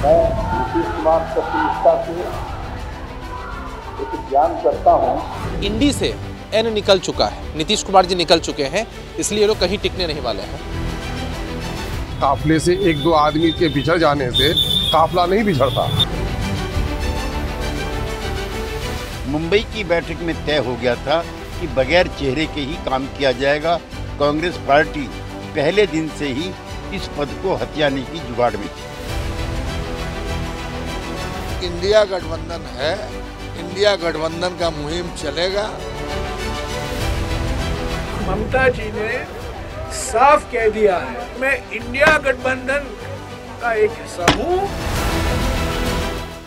मैं नीतीश कुमार की निष्ठा से एक ज्ञान करता हूँ। इंडी से एन निकल चुका है, नीतीश कुमार जी निकल चुके हैं, इसलिए ये लोग कहीं टिकने नहीं वाले हैं। काफले से एक दो आदमी के बिछड़ जाने से काफला नहीं बिछड़ता। मुंबई की बैठक में तय हो गया था कि बगैर चेहरे के ही काम किया जाएगा। कांग्रेस पार्टी पहले दिन से ही इस पद को हथियाने की जुगाड़ में थी। इंडिया गठबंधन है, इंडिया गठबंधन का मुहिम चलेगा। ममता जी ने साफ कह दिया है, मैं इंडिया गठबंधन का एक हिस्सा हूँ।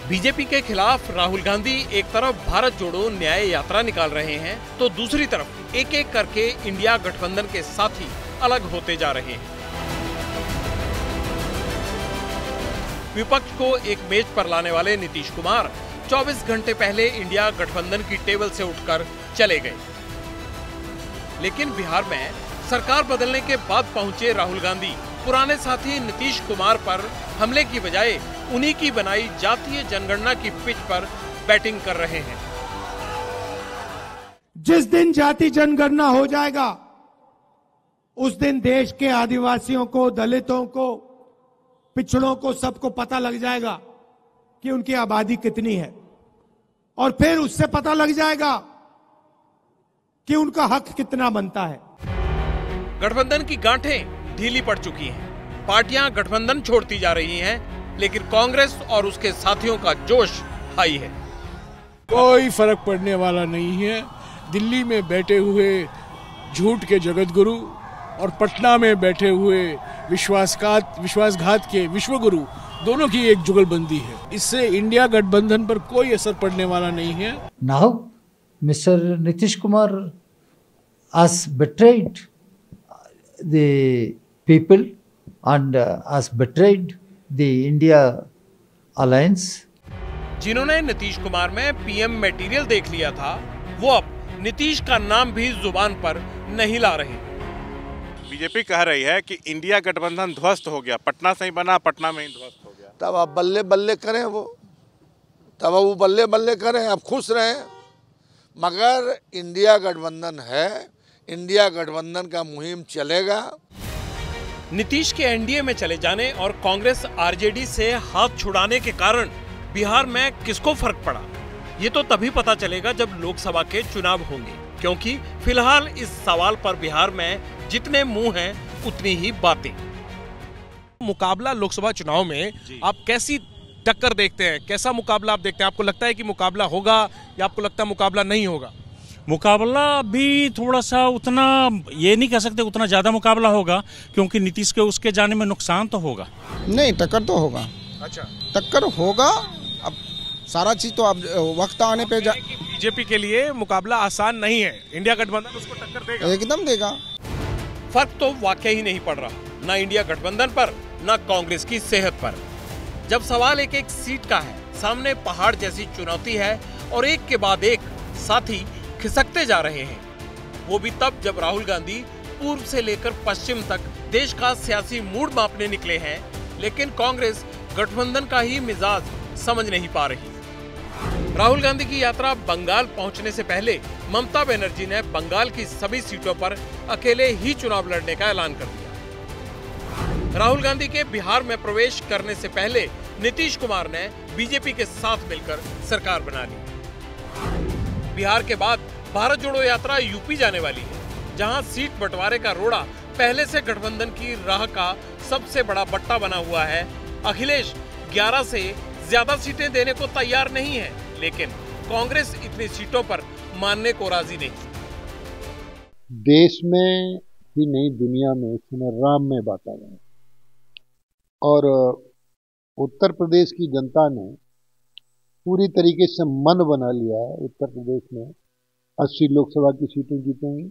बीजेपी के खिलाफ राहुल गांधी एक तरफ भारत जोड़ो न्याय यात्रा निकाल रहे हैं, तो दूसरी तरफ एक एक करके इंडिया गठबंधन के साथी अलग होते जा रहे हैं। विपक्ष को एक मेज पर लाने वाले नीतीश कुमार 24 घंटे पहले इंडिया गठबंधन की टेबल से उठकर चले गए, लेकिन बिहार में सरकार बदलने के बाद पहुंचे राहुल गांधी पुराने साथी नीतीश कुमार पर हमले की बजाय उन्हीं की बनाई जातीय जनगणना की पिच पर बैटिंग कर रहे हैं। जिस दिन जाति जनगणना हो जाएगा उस दिन देश के आदिवासियों को, दलितों को, पिछड़ों को, सबको पता लग जाएगा कि उनकी आबादी कितनी है, और फिर उससे पता लग जाएगा कि उनका हक कितना बनता है। गठबंधन की गांठें ढीली पड़ चुकी हैं, पार्टियां गठबंधन छोड़ती जा रही हैं, लेकिन कांग्रेस और उसके साथियों का जोश हाई है। कोई फर्क पड़ने वाला नहीं है। दिल्ली में बैठे हुए झूठ के जगतगुरु और पटना में बैठे हुए विश्वासघात के विश्वगुरु, दोनों की एक जुगलबंदी है। इससे इंडिया गठबंधन पर कोई असर पड़ने वाला नहीं है। Now mister Nitish Kumar has betrayed the people and has betrayed the India alliance. जिन्होंने नीतीश कुमार में पीएम मटेरियल देख लिया था, वो अब नीतीश का नाम भी जुबान पर नहीं ला रहे। बीजेपी कह रही है कि इंडिया गठबंधन ध्वस्त हो गया, पटना से ही बना, पटना में ही ध्वस्त हो गया। तब आप बल्ले बल्ले करें, वो बल्ले बल्ले करें, आप खुश रहें। मगर इंडिया गठबंधन है, इंडिया गठबंधन का मुहिम चलेगा। नीतीश के एनडीए में चले जाने और कांग्रेस आरजेडी से हाथ छुड़ाने के कारण बिहार में किसको फर्क पड़ा, ये तो तभी पता चलेगा जब लोकसभा के चुनाव होंगे, क्योंकि फिलहाल इस सवाल पर बिहार में जितने मुंह हैं उतनी ही बातें। मुकाबला लोकसभा चुनाव में आप कैसी टक्कर देखते हैं, कैसा मुकाबला आप देखते हैं? आपको लगता है कि मुकाबला होगा या आपको लगता है मुकाबला नहीं होगा? मुकाबला भी थोड़ा सा उतना ये नहीं कह सकते उतना ज्यादा मुकाबला होगा, क्योंकि नीतीश के उसके जाने में नुकसान तो होगा। नहीं, टक्कर तो होगा। अच्छा, टक्कर होगा। अब सारा चीज तो अब वक्त आने पे बीजेपी के लिए मुकाबला आसान नहीं है, इंडिया गठबंधन उसको टक्कर देगा, एकदम देगा। फर्क तो वाकई ही नहीं पड़ रहा, ना इंडिया गठबंधन पर, ना कांग्रेस की सेहत पर। जब सवाल एक एक सीट का है, सामने पहाड़ जैसी चुनौती है और एक के बाद एक साथी खिसकते जा रहे हैं, वो भी तब जब राहुल गांधी पूर्व से लेकर पश्चिम तक देश का सियासी मूड मापने निकले हैं, लेकिन कांग्रेस गठबंधन का ही मिजाज समझ नहीं पा रही। राहुल गांधी की यात्रा बंगाल पहुंचने से पहले ममता बनर्जी ने बंगाल की सभी सीटों पर अकेले ही चुनाव लड़ने का ऐलान कर दिया। राहुल गांधी के बिहार में प्रवेश करने से पहले नीतीश कुमार ने बीजेपी के साथ मिलकर सरकार बना ली। बिहार के बाद भारत जोड़ो यात्रा यूपी जाने वाली है, जहां सीट बंटवारे का रोड़ा पहले से गठबंधन की राह का सबसे बड़ा बट्टा बना हुआ है। अखिलेश 11 से ज्यादा सीटें देने को तैयार नहीं है, लेकिन कांग्रेस इतनी सीटों पर मानने को राजी नहीं। देश में ही नहीं, दुनिया में इस समय राम में बांटा गया, और उत्तर प्रदेश की जनता ने पूरी तरीके से मन बना लिया है। उत्तर प्रदेश में 80 लोकसभा की सीटें जीतेंगी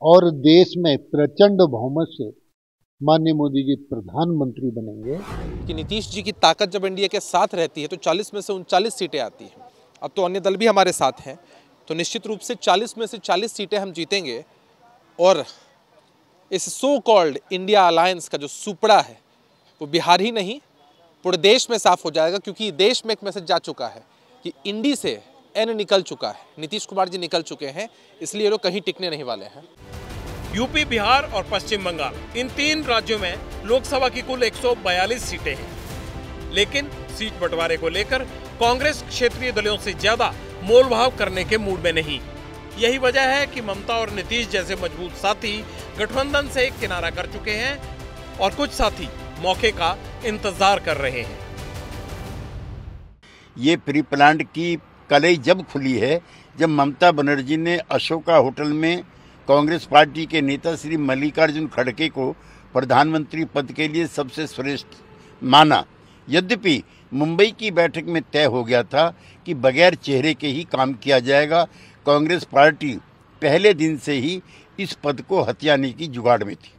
और देश में प्रचंड बहुमत से माननीय मोदी जी प्रधानमंत्री बनेंगे। कि नीतीश जी की ताकत जब एनडीए के साथ रहती है तो 40 में से 39 सीटें आती हैं। अब तो अन्य दल भी हमारे साथ हैं, तो निश्चित रूप से 40 में से 40 सीटें हम जीतेंगे, और इस सो कॉल्ड इंडिया अलायंस का जो सुपड़ा है वो बिहार ही नहीं पूरे देश में साफ हो जाएगा, क्योंकि देश में एक मैसेज जा चुका है कि इंडी से एन निकल चुका है, नीतीश कुमार जी निकल चुके हैं, इसलिए लोग कहीं टिकने नहीं वाले हैं। यूपी, बिहार और पश्चिम बंगाल, इन 3 राज्यों में लोकसभा की कुल 142 सीटें हैं, लेकिन सीट बंटवारे को लेकर कांग्रेस क्षेत्रीय दलों से ज्यादा मोलभाव करने के मूड में नहीं। यही वजह है कि ममता और नीतीश जैसे मजबूत साथी गठबंधन से किनारा कर चुके हैं और कुछ साथी मौके का इंतजार कर रहे हैं। ये प्री प्लांट की कलई जब खुली है, जब ममता बनर्जी ने अशोका होटल में कांग्रेस पार्टी के नेता श्री मल्लिकार्जुन खड़गे को प्रधानमंत्री पद के लिए सबसे श्रेष्ठ माना। यद्यपि मुंबई की बैठक में तय हो गया था कि बगैर चेहरे के ही काम किया जाएगा, कांग्रेस पार्टी पहले दिन से ही इस पद को हथियाने की जुगाड़ में थी।